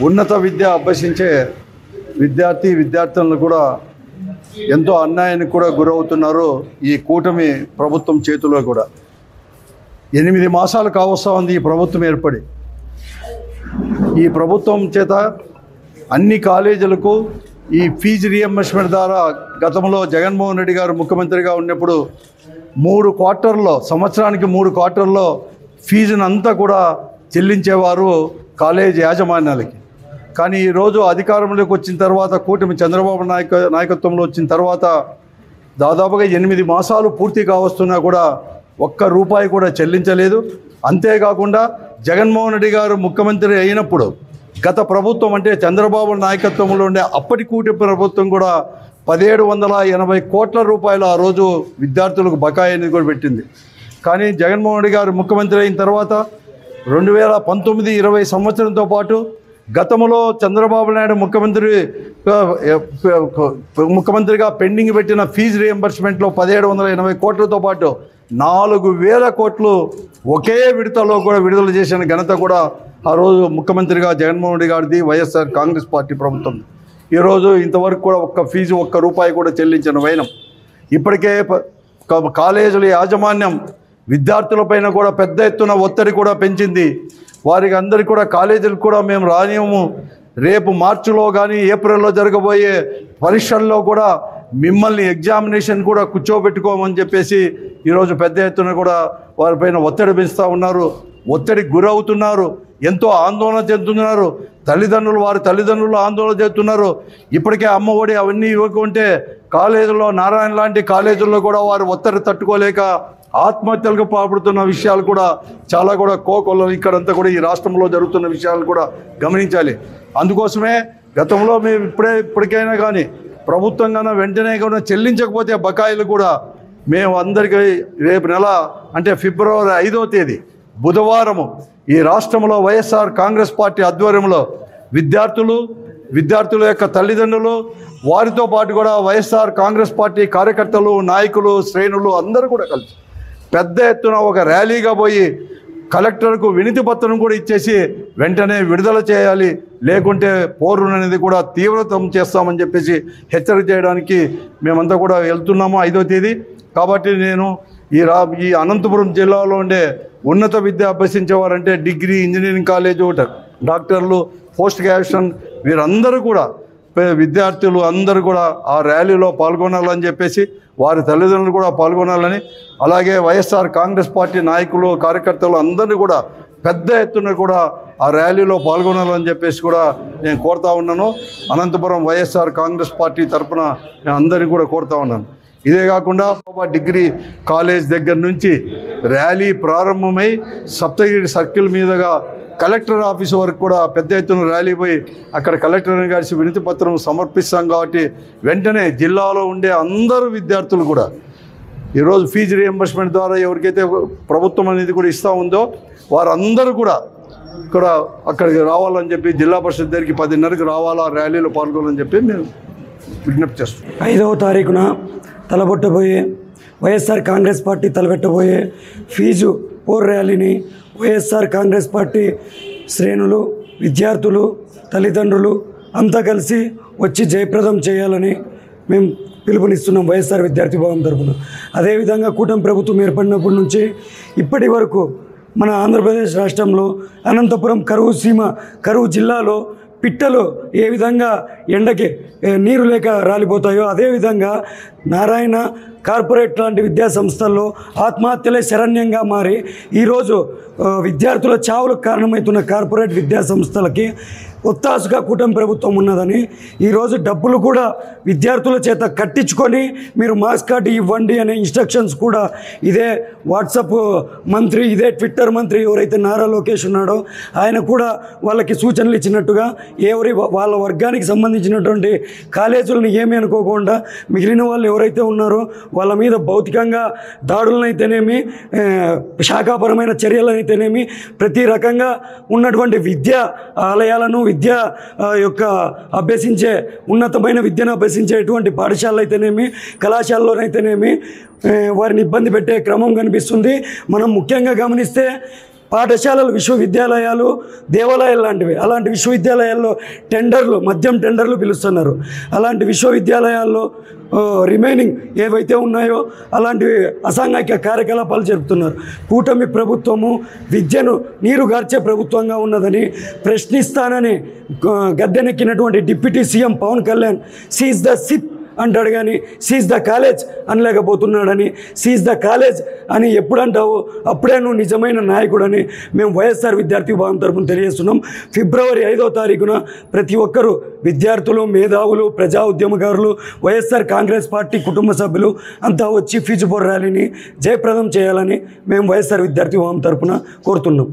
ఉన్నత విద్య అభ్యసించే విద్యార్థులను కూడా ఎంతో అన్యాయానికి కూడా గురవుతున్నారు ఈ కూటమి ప్రభుత్వం చేతిలో కూడా. 8 మాసాలు కావస్తా ఉంది ఈ ప్రభుత్వం ఏర్పడి. ఈ ప్రభుత్వం చేత అన్ని కాలేజీలకు ఈ ఫీజు రియంబర్స్మెంట్ ద్వారా గతంలో జగన్మోహన్ రెడ్డి గారు ముఖ్యమంత్రిగా ఉన్నప్పుడు 3 క్వార్టర్లో, సంవత్సరానికి 3 క్వార్టర్లో ఫీజును అంతా కూడా చెల్లించేవారు కాలేజీ యాజమాన్యాలకి. కానీ ఈరోజు అధికారంలోకి వచ్చిన తర్వాత, కూటమి చంద్రబాబు నాయకత్వంలో వచ్చిన తర్వాత దాదాపుగా 8 మాసాలు పూర్తి కావస్తున్నా కూడా ఒక్క రూపాయి కూడా చెల్లించలేదు. అంతేకాకుండా జగన్మోహన్ రెడ్డి గారు ముఖ్యమంత్రి అయినప్పుడు గత ప్రభుత్వం అంటే చంద్రబాబు నాయకత్వంలో ఉండే అప్పటి కూటమి ప్రభుత్వం కూడా 1780 కోట్ల రూపాయలు ఆ రోజు విద్యార్థులకు బకాయి అనేది కూడా పెట్టింది. కానీ జగన్మోహన్ రెడ్డి గారు ముఖ్యమంత్రి అయిన తర్వాత 2019-20 సంవత్సరంతో పాటు గతంలో చంద్రబాబు నాయుడు ముఖ్యమంత్రిగా పెండింగ్ పెట్టిన ఫీజు రియంబర్స్మెంట్లో 1780 కోట్లతో పాటు 4000 కోట్లు ఒకే విడతలో కూడా విడుదల చేసిన ఘనత కూడా ఆ రోజు ముఖ్యమంత్రిగా జగన్మోహన్ రెడ్డి గారిది, వైఎస్ఆర్ కాంగ్రెస్ పార్టీ ప్రభుత్వం. ఈరోజు ఇంతవరకు కూడా ఒక్క రూపాయి కూడా చెల్లించిన వైనం. ఇప్పటికే కాలేజీల యాజమాన్యం విద్యార్థులపైన కూడా పెద్ద ఎత్తున ఒత్తిడి కూడా పెంచింది. వారికి అందరికీ కూడా కాలేజీలకు కూడా మేము రానియము, రేపు మార్చిలో కానీ ఏప్రిల్లో జరగబోయే పరీక్షల్లో కూడా మిమ్మల్ని ఎగ్జామినేషన్ కూడా కూర్చోబెట్టుకోమని చెప్పేసి ఈరోజు పెద్ద ఎత్తున కూడా వారిపైన ఒత్తిడి పెంచుతూ ఉన్నారు. ఒత్తిడికి గురవుతున్నారు, ఎంతో ఆందోళన చెందుతున్నారు. వారి తల్లిదండ్రులు ఆందోళన చెందుతున్నారు. ఇప్పటికే అమ్మఒడి అవన్నీ ఇవ్వకుంటే కాలేజీల్లో, నారాయణ లాంటి కాలేజీల్లో కూడా వారు ఒత్తిడి తట్టుకోలేక ఆత్మహత్యలకు పాల్పడుతున్న విషయాలు కూడా చాలా కూడా కోకొల్లలు ఇక్కడంతా కూడా ఈ రాష్ట్రంలో జరుగుతున్న విషయాలు కూడా గమనించాలి. అందుకోసమే గతంలో మేము ఇప్పటికైనా కానీ ప్రభుత్వం కన్నా వెంటనే కూడా చెల్లించకపోతే బకాయిలు కూడా మేము అందరికీ రేపు నెల అంటే ఫిబ్రవరి 5వ తేదీ బుధవారము ఈ రాష్ట్రంలో వైఎస్ఆర్ కాంగ్రెస్ పార్టీ ఆధ్వర్యంలో విద్యార్థుల యొక్క తల్లిదండ్రులు, వారితో పాటు కూడా వైఎస్ఆర్ కాంగ్రెస్ పార్టీ కార్యకర్తలు, నాయకులు, శ్రేణులు అందరూ కూడా కలిసి పెద్ద ఎత్తున ఒక ర్యాలీగా పోయి కలెక్టర్కు వినతి పత్రం కూడా ఇచ్చేసి వెంటనే విడుదల చేయాలి, లేకుంటే పోరును అనేది కూడా తీవ్రతం చేస్తామని చెప్పేసి హెచ్చరిక చేయడానికి మేమంతా కూడా వెళ్తున్నాము 5వ తేదీ. కాబట్టి నేను ఈ అనంతపురం జిల్లాలో ఉండే ఉన్నత విద్య అభ్యసించేవారంటే డిగ్రీ, ఇంజనీరింగ్ కాలేజు, డాక్టర్లు, పోస్ట్ గ్రాడ్యుయేషన్ వీరందరూ కూడా విద్యార్థులు అందరూ కూడా ఆ ర్యాలీలో పాల్గొనాలని చెప్పేసి, వారి తల్లిదండ్రులు కూడా పాల్గొనాలని, అలాగే వైఎస్ఆర్ కాంగ్రెస్ పార్టీ నాయకులు, కార్యకర్తలు అందరినీ కూడా పెద్ద ఎత్తున కూడా ఆ ర్యాలీలో పాల్గొనాలని చెప్పేసి కూడా నేను కోరుతా ఉన్నాను. అనంతపురం వైఎస్ఆర్ కాంగ్రెస్ పార్టీ తరఫున నేను అందరినీ కూడా కోరుతా ఉన్నాను. ఇదే కాకుండా డిగ్రీ కాలేజ్ దగ్గర నుంచి ర్యాలీ ప్రారంభమై సప్తగిరి సర్కిల్ మీదుగా కలెక్టర్ ఆఫీస్ వరకు కూడా పెద్ద ఎత్తున ర్యాలీ పోయి అక్కడ కలెక్టర్ని కలిసి వినతి పత్రం సమర్పిస్తాం. కాబట్టి వెంటనే జిల్లాలో ఉండే అందరూ విద్యార్థులు కూడా ఈరోజు ఫీజు రియంబర్స్మెంట్ ద్వారా ఎవరికైతే ప్రభుత్వం అనేది కూడా ఇస్తూ ఉందో వారందరూ కూడా ఇక్కడ అక్కడికి రావాలని చెప్పి, జిల్లా పరిషత్ దగ్గరికి 10:30కి రావాలా, ర్యాలీలో పాల్గొనాలని చెప్పి మేము విజ్ఞప్తి చేస్తున్నాం. 5వ తారీఖున తలబొట్టబోయే వైఎస్ఆర్ కాంగ్రెస్ పార్టీ తలబెట్టబోయే ఫీజు పోర్ ర్యాలీని వైఎస్ఆర్ కాంగ్రెస్ పార్టీ శ్రేణులు, విద్యార్థులు, తల్లిదండ్రులు అంతా కలిసి వచ్చి జయప్రదం చేయాలని మేము పిలుపునిస్తున్నాం వైఎస్ఆర్ విద్యార్థి భవన్ తరఫున. అదేవిధంగా కూటమి ప్రభుత్వం ఏర్పడినప్పటి నుంచి ఇప్పటి వరకు మన ఆంధ్రప్రదేశ్ రాష్ట్రంలో అనంతపురం కరువు జిల్లాలో పిట్టలు ఏ విధంగా ఎండకి నీరు లేక రాలిపోతాయో అదేవిధంగా నారాయణ కార్పొరేట్ లాంటి విద్యా సంస్థల్లో ఆత్మహత్యలే శరణ్యంగా మారి ఈరోజు విద్యార్థుల చావులకు కారణమవుతున్న కార్పొరేట్ విద్యా సంస్థలకి ఒత్తాసుగా కూటమి ప్రభుత్వం ఉన్నదని, ఈరోజు డబ్బులు కూడా విద్యార్థుల చేత కట్టించుకొని మీరు మార్క్స్ కార్డు ఇవ్వండి అనే ఇన్స్ట్రక్షన్స్ కూడా ఇదే వాట్సాప్ మంత్రి, ఇదే ట్విట్టర్ మంత్రి ఎవరైతే నారా లోకేష్ ఉన్నాడో ఆయన కూడా వాళ్ళకి సూచనలు ఇచ్చినట్టుగా వాళ్ళ వర్గానికి సంబంధించినటువంటి కాలేజీలను ఏమీ అనుకోకుండా మిగిలిన వాళ్ళు ఎవరైతే ఉన్నారో వాళ్ళ మీద భౌతికంగా దాడులనైతేనేమి, శాఖాపరమైన చర్యలనైతేనేమి, ప్రతి రకంగా ఉన్నటువంటి విద్యా ఆలయాలను, విద్య యొక్క అభ్యసించే ఉన్నతమైన విద్యను అభ్యసించేటువంటి పాఠశాలలు అయితేనేమి, కళాశాలలోనైతేనేమి వారిని ఇబ్బంది పెట్టే క్రమం కనిపిస్తుంది. మనం ముఖ్యంగా గమనిస్తే పాఠశాలలు, విశ్వవిద్యాలయాలు, దేవాలయాలు లాంటివి. అలాంటి విశ్వవిద్యాలయాల్లో టెండర్లు, మద్యం టెండర్లు పిలుస్తున్నారు. అలాంటి విశ్వవిద్యాలయాల్లో రిమైనింగ్ ఏవైతే ఉన్నాయో అలాంటివి అసాంఘిక కార్యకలాపాలు జరుపుతున్నారు. కూటమి ప్రభుత్వము విద్యను నీరుగార్చే ప్రభుత్వంగా ఉన్నదని ప్రశ్నిస్తానని గద్దెనెక్కినటువంటి deputy CM Pawan Kalyan seize the ship అంటాడు, కానీ సీజ్ ద కాలేజ్ అనలేకపోతున్నాడని. సీజ్ ద కాలేజ్ అని ఎప్పుడు అంటావు అప్పుడే నువ్వు నిజమైన నాయకుడని మేము వైఎస్ఆర్ విద్యార్థి విభాగం తరపున తెలియజేస్తున్నాం. ఫిబ్రవరి 5వ తారీఖున ప్రతి ఒక్కరూ విద్యార్థులు, మేధావులు, ప్రజా ఉద్యమకారులు, వైఎస్ఆర్ కాంగ్రెస్ పార్టీ కుటుంబ సభ్యులు అంతా వచ్చి ఫీజు పోర్ ర్యాలీని జయప్రదం చేయాలని మేము వైఎస్ఆర్ విద్యార్థి విభాగం తరపున కోరుతున్నాం.